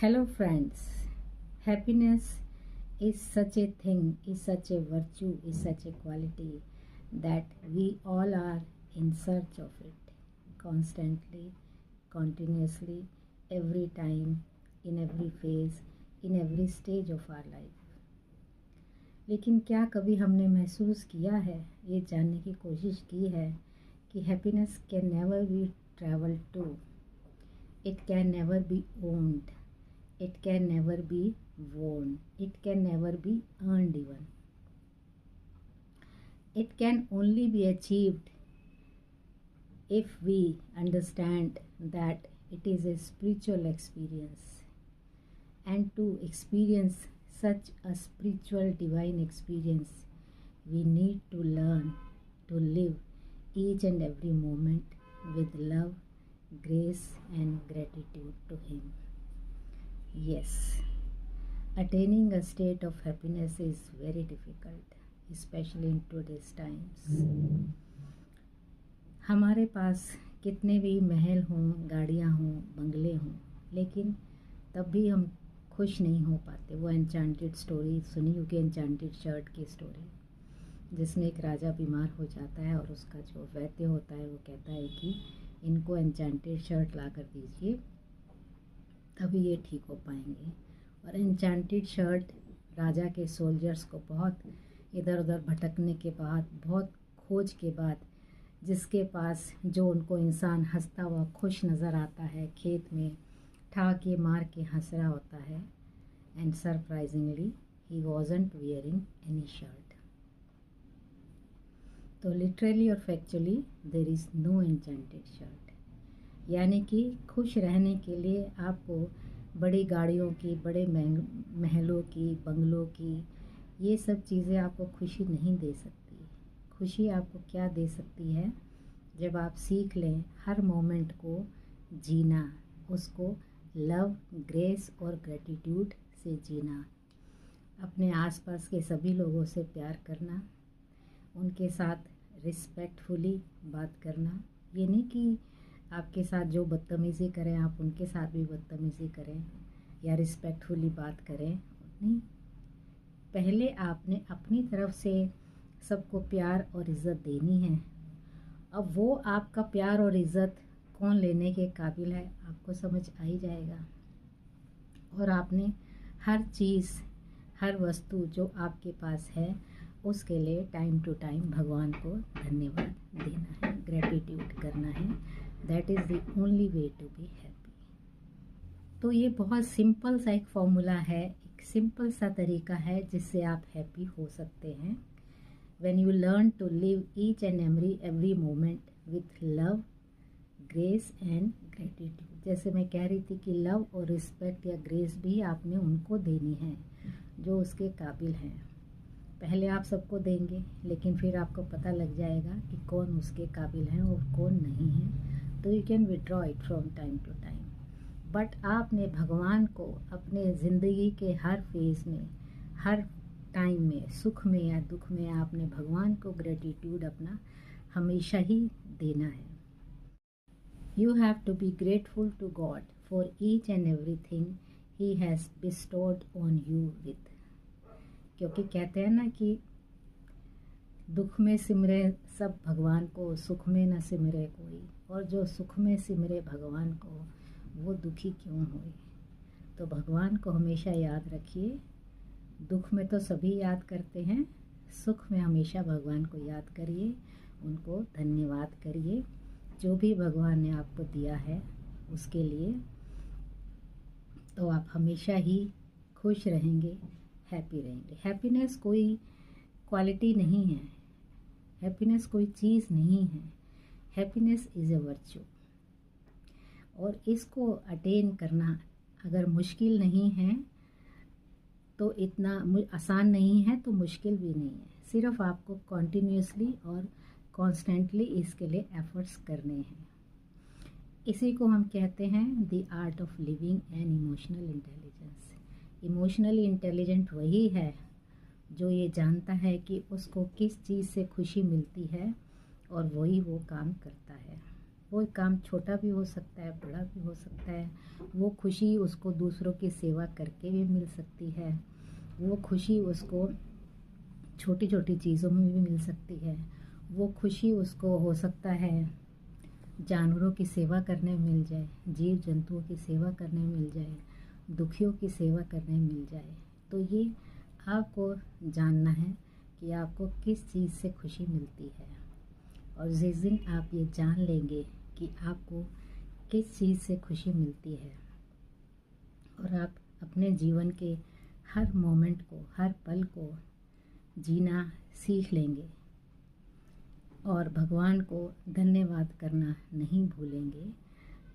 Hello, friends. Happiness is such a thing, is such a virtue, is such a quality that we all are in search of it constantly, continuously, every time, in every phase, in every stage of our life. लेकिन क्या कभी हमने महसूस किया है, ये जानने की कोशिश की है कि happiness can never be travel to, it can never be owned, it can never be worn, it can never be earned even. It can only be achieved if we understand that it is a spiritual experience. And to experience such a spiritual divine experience, we need to learn to live each and every moment with love, grace and gratitude to Him. Yes, attaining a state of happiness is very difficult, especially in today's times. हमारे पास कितने भी महल हों, गाड़ियाँ हों, बंगले हों, लेकिन तब भी हम खुश नहीं हो पाते। वो एन्चांटेड स्टोरी सुनी होगी, एन्चांटेड शर्ट की स्टोरी, जिसमें एक राजा बीमार हो जाता है और उसका जो वैद्य होता है वो कहता है कि इनको एन्चांटेड शर्ट ला कर दीजिए, तभी ये ठीक हो पाएंगे। और एन्चांटेड शर्ट राजा के सोल्जर्स को बहुत इधर उधर भटकने के बाद, बहुत खोज के बाद, जिसके पास जो उनको इंसान हंसता हुआ खुश नज़र आता है, खेत में ठाके मार के हंस रहा होता है, and surprisingly he wasn't wearing any shirt. तो लिटरली और factually there is no enchanted shirt. यानी कि खुश रहने के लिए आपको बड़ी गाड़ियों की, बड़े महलों की, बंगलों की, ये सब चीज़ें आपको खुशी नहीं दे सकती। खुशी आपको क्या दे सकती है? जब आप सीख लें हर मोमेंट को जीना, उसको लव, ग्रेस और ग्रेटिट्यूड से जीना, अपने आसपास के सभी लोगों से प्यार करना, उनके साथ रिस्पेक्टफुली बात करना। ये नहीं कि आपके साथ जो बदतमीज़ी करें आप उनके साथ भी बदतमीज़ी करें या रिस्पेक्टफुली बात करें, नहीं। पहले आपने अपनी तरफ से सबको प्यार और इज़्ज़त देनी है। अब वो आपका प्यार और इज़्ज़त कौन लेने के काबिल है, आपको समझ आ ही जाएगा। और आपने हर चीज़, हर वस्तु जो आपके पास है, उसके लिए टाइम टू टाइम भगवान को धन्यवाद देना है, ग्रेटिट्यूड करना है। That is the only way to be happy. तो ये बहुत सिंपल सा एक फॉर्मूला है, एक सिंपल सा तरीका है जिससे आप हैप्पी हो सकते हैं। When you learn to live each and every moment with love, grace and gratitude. जैसे मैं कह रही थी कि लव और रिस्पेक्ट या ग्रेस भी आपने उनको देनी है जो उसके काबिल हैं। पहले आप सबको देंगे, लेकिन फिर आपको पता लग जाएगा कि कौन उसके काबिल हैं और कौन नहीं है। तो you can withdraw it from time to time. But आपने भगवान को अपने ज़िंदगी के हर फेज़ में, हर टाइम में, सुख में या दुख में, आपने भगवान को ग्रेटिट्यूड अपना हमेशा ही देना है। You have to be grateful to God for each and everything he has bestowed on you with. क्योंकि कहते हैं ना कि दुख में सिमरे सब भगवान को, सुख में न सिमरे कोई, और जो सुख में सिमरे भगवान को वो दुखी क्यों होए। तो भगवान को हमेशा याद रखिए। दुख में तो सभी याद करते हैं, सुख में हमेशा भगवान को याद करिए, उनको धन्यवाद करिए जो भी भगवान ने आपको दिया है उसके लिए। तो आप हमेशा ही खुश रहेंगे, हैप्पी रहेंगे। हैप्पीनेस कोई क्वालिटी नहीं है, हैप्पीनेस कोई चीज़ नहीं है। Happiness is a virtue. और इसको अटेन करना अगर मुश्किल नहीं है तो इतना आसान नहीं है, तो मुश्किल भी नहीं है। सिर्फ आपको कॉन्टिन्यूसली और कॉन्स्टेंटली इसके लिए एफर्ट्स करने हैं। इसी को हम कहते हैं the art of living and emotional intelligence. Emotionally intelligent वही है जो ये जानता है कि उसको किस चीज़ से खुशी मिलती है और वही वो काम करता है। वो काम छोटा भी हो सकता है, बड़ा भी हो सकता है। वो खुशी उसको दूसरों की सेवा करके भी मिल सकती है, वो खुशी उसको छोटी छोटी चीज़ों में भी मिल सकती है। वो खुशी उसको हो सकता है जानवरों की सेवा करने में मिल जाए, जीव जंतुओं की सेवा करने में मिल जाए, दुखियों की सेवा करने में मिल जाए। तो ये आपको जानना है कि आपको किस चीज़ से खुशी मिलती है। और जिस दिन आप ये जान लेंगे कि आपको किस चीज़ से खुशी मिलती है, और आप अपने जीवन के हर मोमेंट को, हर पल को जीना सीख लेंगे और भगवान को धन्यवाद करना नहीं भूलेंगे,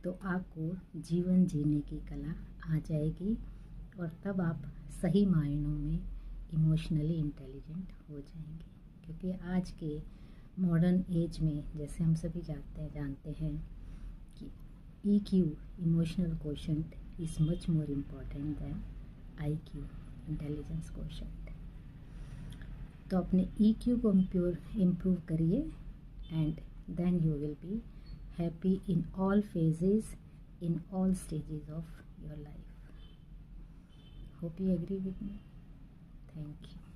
तो आपको जीवन जीने की कला आ जाएगी। और तब आप सही मायनों में इमोशनली इंटेलिजेंट हो जाएंगे। क्योंकि आज के मॉडर्न एज में, जैसे हम सभी जानते हैं कि EQ, emotional quotient, is much more important than IQ, intelligence quotient. तो अपने EQ को इम्प्रूव करिए, and then you will be happy in all phases, in all stages of your life. Hope you agree with me. Thank you.